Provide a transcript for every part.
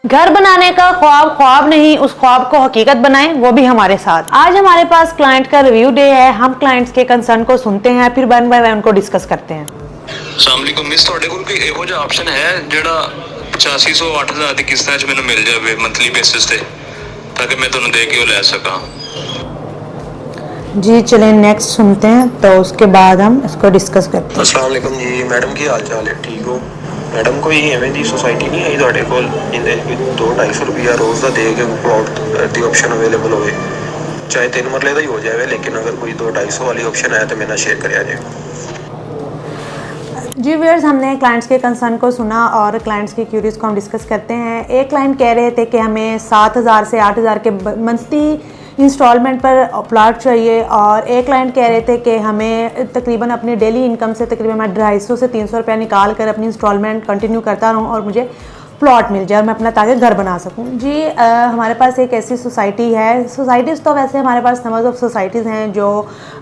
घर बनाने का ख्वाब ख्वाब नहीं, उस ख्वाब को हकीकत बनाएं, वो भी हमारे साथ। आज हमारे पास क्लाइंट का रिव्यू डे है। हम क्लाइंट्स के कंसर्न को सुनते हैं, फिर वन बाय वन उनको डिस्कस करते हैं। अस्सलाम वालेकुम मिस, ਤੁਹਾਡੇ ਕੋਲ ਕੋਈ ਇਹੋ ਜਿਹਾ ਆਪਸ਼ਨ ਹੈ ਜਿਹੜਾ 8500 8000 ਦੀ ਕਿਸ਼ਤਾਂ 'ਚ ਮੈਨੂੰ ਮਿਲ ਜਾਵੇ ਮੰਥਲੀ ਬੇਸਿਸ ਤੇ, ਤਾਂ ਕਿ ਮੈਂ ਤੁਹਾਨੂੰ ਦੇ ਕੇ ਉਹ ਲੈ ਸਕਾਂ। जी चलें नेक्स्ट सुनते हैं, तो उसके बाद हम इसको डिस्कस करते हैं। अस्सलाम वालेकुम जी मैडम, की हाल चाल है? ठीक हो मैडम? कोई एवें दी सोसाइटी नहीं आई ਤੁਹਾਡੇ ਕੋਲ ਜਿੰਦੇ ਕੋਈ 200-250 रुपया रोज़ ਦਾ ਦੇ ਕੇ प्लॉट ਦੀ ਆਪਸ਼ਨ ਅਵੇਲੇਬਲ ਹੋਵੇ, ਚਾਹੇ 3 ਮਰਲੇ ਦਾ ਹੀ ਹੋ ਜਾਵੇ, लेकिन अगर कोई 200-250 वाली ऑप्शन है तो मेरे ਨਾਲ शेयर करिया जाए। जी व्यूअर्स, हमने क्लाइंट्स के कंसर्न को सुना और क्लाइंट्स की क्यूरीज को हम डिस्कस करते हैं। एक क्लाइंट कह रहे थे कि हमें 7000 से 8000 के मंथली इंस्टॉलमेंट पर प्लॉट चाहिए, और एक क्लाइंट कह रहे थे कि हमें तकरीबन अपनी डेली इनकम से तकरीबन मैं 250 से 300 रुपया निकाल कर अपनी इंस्टॉलमेंट कंटिन्यू करता रहूँ और मुझे प्लॉट मिल जाए और मैं अपना ताकि घर बना सकूं। जी हमारे पास एक ऐसी सोसाइटी है। सोसाइटीज़ तो वैसे हमारे पास नंबर्स ऑफ सोसाइटीज़ हैं जो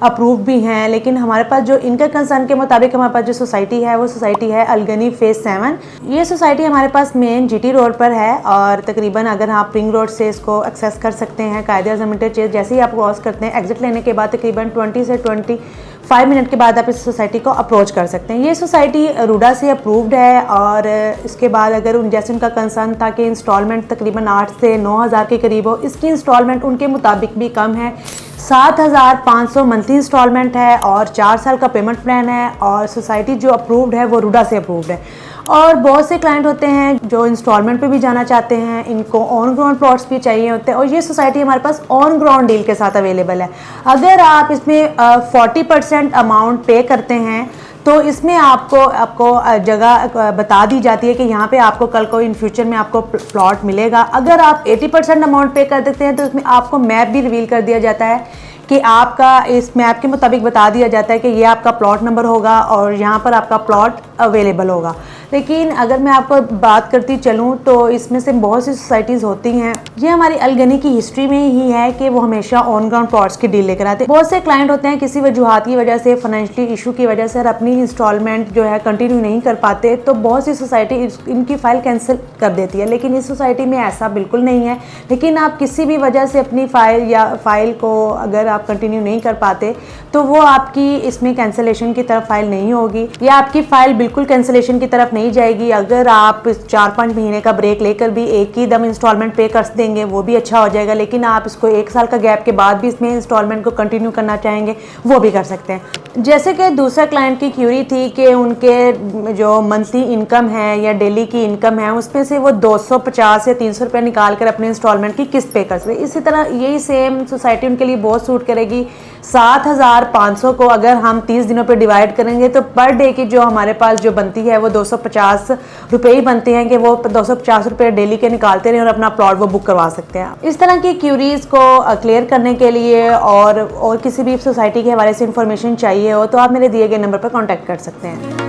अप्रूव भी हैं, लेकिन हमारे पास जो इनके कंसर्न के मुताबिक हमारे पास जो सोसाइटी है वो सोसाइटी है अलगनी फेज़ 7। ये सोसाइटी हमारे पास मेन GT रोड पर है, और तकरीबन अगर आप रिंग रोड से इसको एक्सेस कर सकते हैं, कायदे-ए-आज़म इंटरचेंज जैसे ही आप क्रॉस करते हैं, एग्जिट लेने के बाद तकरीबन 20 से 25 मिनट के बाद आप इस सोसाइटी को अप्रोच कर सकते हैं। ये सोसाइटी रूडा से अप्रूव्ड है, और इसके बाद अगर जैसे उनका कंसर्न था कि इंस्टॉलमेंट तकरीबन 8 से 9000 के करीब हो, इसकी इंस्टॉलमेंट उनके मुताबिक भी कम है। 7500 मंथली इंस्टॉलमेंट है और 4 साल का पेमेंट प्लान है, और सोसाइटी जो अप्रूव्ड है वो रूडा से अप्रूव्ड है। और बहुत से क्लाइंट होते हैं जो इंस्टॉलमेंट पे भी जाना चाहते हैं, इनको ऑन ग्राउंड प्लॉट्स भी चाहिए होते हैं, और ये सोसाइटी हमारे पास ऑन ग्राउंड डील के साथ अवेलेबल है। अगर आप इसमें 40% अमाउंट पे करते हैं तो इसमें आपको जगह बता दी जाती है कि यहाँ पे आपको कल को इन फ्यूचर में आपको प्लॉट मिलेगा। अगर आप 80% अमाउंट पे कर देते हैं तो इसमें आपको मैप भी रिवील कर दिया जाता है कि आपका इस मैप के मुताबिक बता दिया जाता है कि ये आपका प्लॉट नंबर होगा और यहाँ पर आपका प्लॉट अवेलेबल होगा। लेकिन अगर मैं आपको बात करती चलूँ तो इसमें से बहुत सी सोसाइटीज़ होती हैं, ये हमारी अलगनी की हिस्ट्री में ही है कि वो हमेशा ऑन ग्राउंड प्लॉट्स की डील लेकर आते हैं। बहुत से क्लाइंट होते हैं किसी वजूहात की वजह से, फाइनेंशियली इशू की वजह से अपनी इंस्टॉलमेंट जो है कंटिन्यू नहीं कर पाते, तो बहुत सी सोसाइटी इनकी फ़ाइल कैंसिल कर देती है। लेकिन इस सोसाइटी में ऐसा बिल्कुल नहीं है। लेकिन आप किसी भी वजह से अपनी फ़ाइल को अगर आप कंटिन्यू नहीं कर पाते तो वो आपकी इसमें कैंसिलेशन की तरफ फ़ाइल नहीं होगी, या आपकी फ़ाइल बिल्कुल कैंसिलेशन की तरफ नहीं जाएगी। अगर आप 4-5 महीने का ब्रेक लेकर भी एक ही दम इंस्टॉलमेंट पे कर देंगे वो भी अच्छा हो जाएगा, लेकिन आप इसको 1 साल का गैप के बाद भी इसमें इंस्टॉलमेंट को कंटिन्यू करना चाहेंगे वो भी कर सकते हैं। जैसे कि दूसरा क्लाइंट की क्यूरी थी कि उनके जो मंथली इनकम है या डेली की इनकम है उसमें से वो 250 या 300 रुपये निकाल कर अपने इंस्टॉलमेंट की किस्त पे कर सकते। इसी तरह यही सेम सोसाइटी उनके लिए बहुत सूट करेगी। 7500 को अगर हम 30 दिनों पे डिवाइड करेंगे तो पर डे की जो हमारे पास जो बनती है वो 250 रुपये ही बनते हैं कि वो 250 रुपये डेली के निकालते रहें और अपना प्लॉट वो बुक करवा सकते हैं। इस तरह की क्यूरीज को क्लियर करने के लिए और किसी भी सोसाइटी के हवाले से इंफॉर्मेशन चाहिए हो तो आप मेरे दिए गए नंबर पर कॉन्टैक्ट कर सकते हैं।